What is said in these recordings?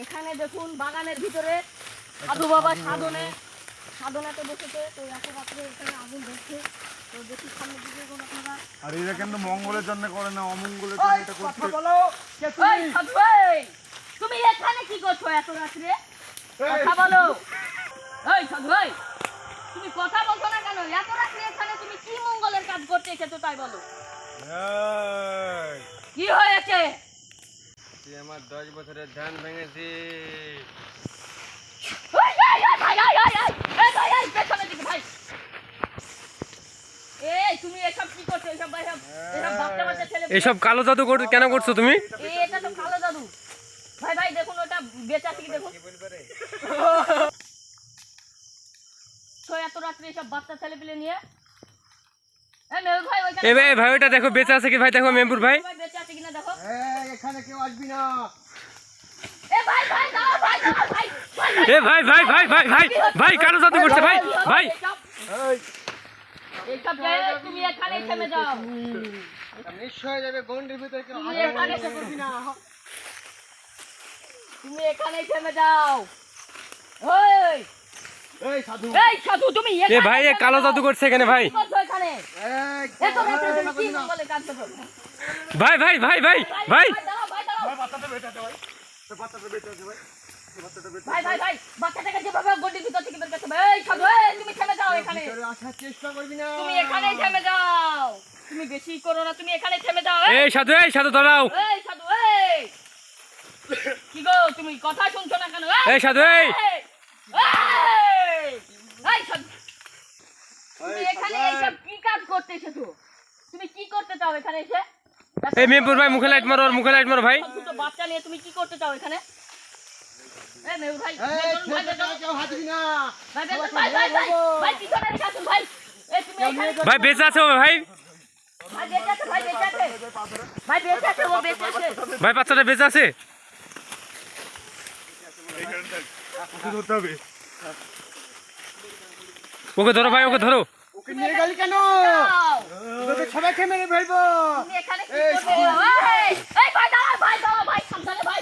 এখানে দেখুন বাগানের ভিতরে সাধু বাবা সাধনাতে বসেছে। তো এত রাত্রে এখানে আগুন ধরছে। তো দেখি সামনের দিকে কোন আপনারা। আর এরা কিন্তু মঙ্গলের জন্য করে না, অমঙ্গলের জন্য এটা করছে। কথা বলো। এই সাধু ভাই, তুমি এখানে কি করছো এত রাত্রে? কথা বলো। এই সাধু ভাই, তুমি কথা বলছো না কেন? এত রাত্রে এখানে তুমি কি মঙ্গলের কাজ করতে এসেছো তাই বলো। কি হয়েছে? তুই আমার 10 বছরের ধান ভেঙেছি। এইসব কালো জাদু কেন করছো তুমি? এটা তো কালো জাদু ভাই। ভাই দেখুন ওটা বেচা কি দেখুন। তো এত রাত্রে এসব বাচ্চা ছেলে পেলে নিয়ে ভাই ওটা দেখো বেঁচে আছে কি ভাই? দেখো মেম্বুর ভাই বেঁচে আছে কিনা দেখো। এখানে কেউ আসবি না। ভাই ভাই দাও ভাই দাও ভাই। ভাই কালো জাদু করছে ভাই। ভাই এইসব জায়গায় তুমি এখানেই থেমে যাও। নিশ্চয় যাবে গন্ডির ভিতরে কেউ তুমি এখানে করবি না। তুমি এখানেই থেমে যাও। এই সাধু তুমি ভাই এ কালো জাদু করছে এখানে ভাই। এখানে এত রাতে তুমি কি মঙ্গলের কাজ করছো? ভাই দাও ভাই দাও। বাচ্চাটা বেটাতে ভাই, বাচ্চাটা বেটাতে ভাই, বাচ্চাটা বেটাতে। ভাই বাচ্চাটাকে যেভাবে গন্ডির ভিতর থেকে বের করতে হবে। এই সাধু তুমি থেমে যাও এখানে। আসার চেষ্টা করবি না। তুমি এখানেই থেমে যাও। তুমি বেশি করো না, তুমি এখানেই থেমে যাও। এই সাধু দাঁড়াও। এই সাধু কি গো তুমি কথা শুনছো না কেন? এই সাধু এই সাধু তুমি এখানে এইসব কি কাজ করতে এসেছো? তুমি কি করতে চাও এখানে এসে? এই মেম্বুর ভাই মুখে লাইট মারো, মুখে লাইট মারো ভাই। দুটো বাচ্চা নিয়ে তুমি কি করতে চাও এখানে? এই মেম্বুর ভাই কেউ হাঁটবি না। ভাই পিছনে রেখে আসুন ভাই। এই তুমি এখানে ভাই বেঁচে আছে ও ভাই। ভাই বেঁচে আছে ভাই বেঁচে আছে ও বেঁচে আছে। ভাই বাচ্চাটা বেঁচে আছে। ওকে ধরতে হবে। ওকে ধরো ভাই, ওকে ধরো। ওকে নিয়ে গেলি কেন? তোকে সবাইকে মেরে ফেলবো। তুমি এখানে কি করতে? এই ভাই দাও ভাই সাবধানে ভাই।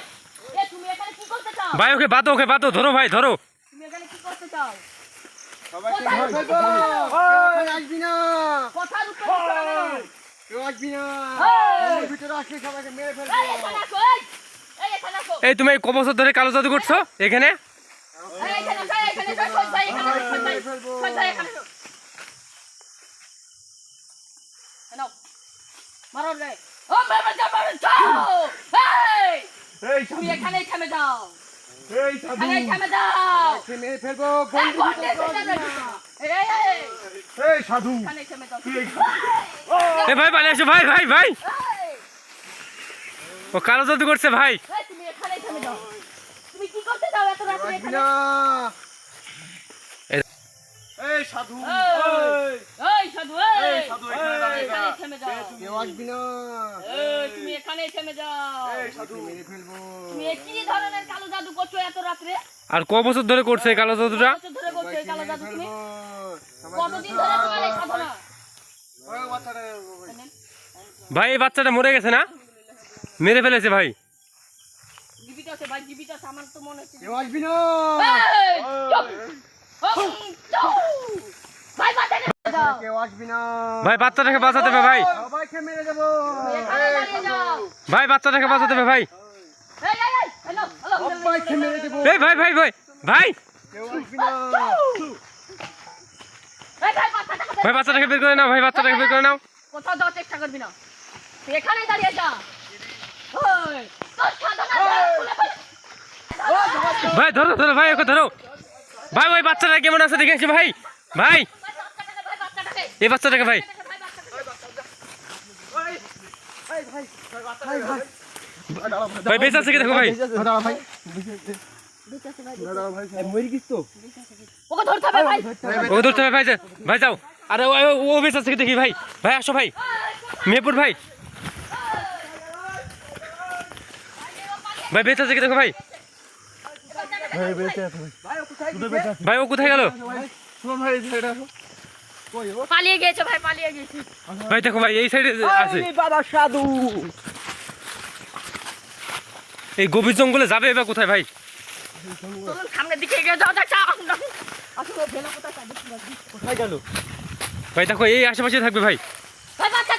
তুমি এখানে কি করতে চাও? ভাই ওকে বাতো ধরো ভাই ধরো। তুমি এখানে কি করতে চাও? সবাইকে মেরে ফেলবো। কেউ আসবি না। কথার উত্তর দিচ্ছ না কেন? কেউ আসবি না। ওর ভিতরে আসলে সবাইকে মেরে ফেলবো। এই এখানে আসো। এই এখানে আসো। এই তুমি ক বছর ধরে কালো জাদু করছো এখানে? এই এখানে আসো, এখানে আসো, সব ভাই এখানে আসো, সব ভাই এখানে আসো। নাও মারো রে। ও মারো যাও। এই তুমি এখানেই থেমে যাও। এই সাধু, এখানেই থেমে যাও। ওকে মেরে ফেলবো। এই গন্ডির গন্ডে ভিতরে ফেলে আসবি দাও। না। এই এই সাধু, এখানেই থেমে যাও। এ ভাই পালিয়ে আসো ভাই। এই ও কালো জাদু করছে ভাই। তুমি এখানেই থেমে যাও। তুমি কি করতে চাও এত রাতে আসবি এখানে? না। এই সাধু, এই সাধু এই সাধু এখানে দাঁড়িয়ে যা। এখানেই থেমে যাও। কেউ আসবি না। তুমি এখানেই থেমে যাও। এই সাধু, মেরে ফেলবো। তুমি কি ধরনের কালো জাদু করছো এত রাত্রে? আর ক বছর ধরে করছে এই কালো জাদুটা? কত ধরে করছো এই কালো জাদু তুমি? ফেলবো। কতদিন ধরে তোমার এই সাধনা? ওই বাচ্চাটা ভাই এই বাচ্চাটা মরে গেছে না? মেরে ফেলেছে ভাই। জীবিত আছে ভাই, জীবিত আছে। আমার তো মনে হচ্ছে কেউ আসবি না। এই, চুপ! চুপ! ভাই বাঁচাতে যাও। কেউ আসবি না। ভাই বাচ্চাটাকে বাঁচাতে হবে ভাই। সবাইকে মেরে দেবো। এখানে দাঁড়িয়ে যাও। ভাই বাচ্চাটাকে বাঁচাতে হবে ভাই। এই, হ্যালো, সবাইকে মেরে দেবো। এই ভাই কেউ আসবি না। ভাই বাচ্চাটাকে বের করে নাও, ভাই বাচ্চাটাকে বের করে নাও। কোথাও যাওয়ার চেষ্টা করবি না। তুই এখানে দাঁড়িয়ে যা। ওই, তোর সাধনা খুলে ফেল। ভাই ধরো ভাই, ওকে ধরো। ভাই ওই বাচ্চাটা কেমন আছে দেখে আসি ভাই। ভাই বাচ্চাটাকে এই বাচ্চাটাকে ভাই। ভাই বেঁচে আছে কি দেখো ভাই। ওকে ধরতে হবে ভাই। ওকে ধরতে হবে ভাই। ভাই যাও। আরে ও বেঁচে আছে কি দেখি ভাই। ভাই আসো ভাই। মেহেরপুর ভাই। ভাই বেঁচে আছে কি দেখো ভাই। ভাই ও কোথায় গেল? পালিয়ে গিয়েছে ভাই, পালিয়ে গিয়েছে। ভাই দেখো ভাই এই সাইডে আছে। বাবা সাধু। এই গভীর জঙ্গলে যাবে এবার কোথায় ভাই? চলুন সামনের দিকে এগিয়ে যাওয়া যাক আসলে ভেলো কোথায় কোথায় গেল? ভাই দেখো এই আশেপাশে থাকবে ভাই। ভাই বাচ্চা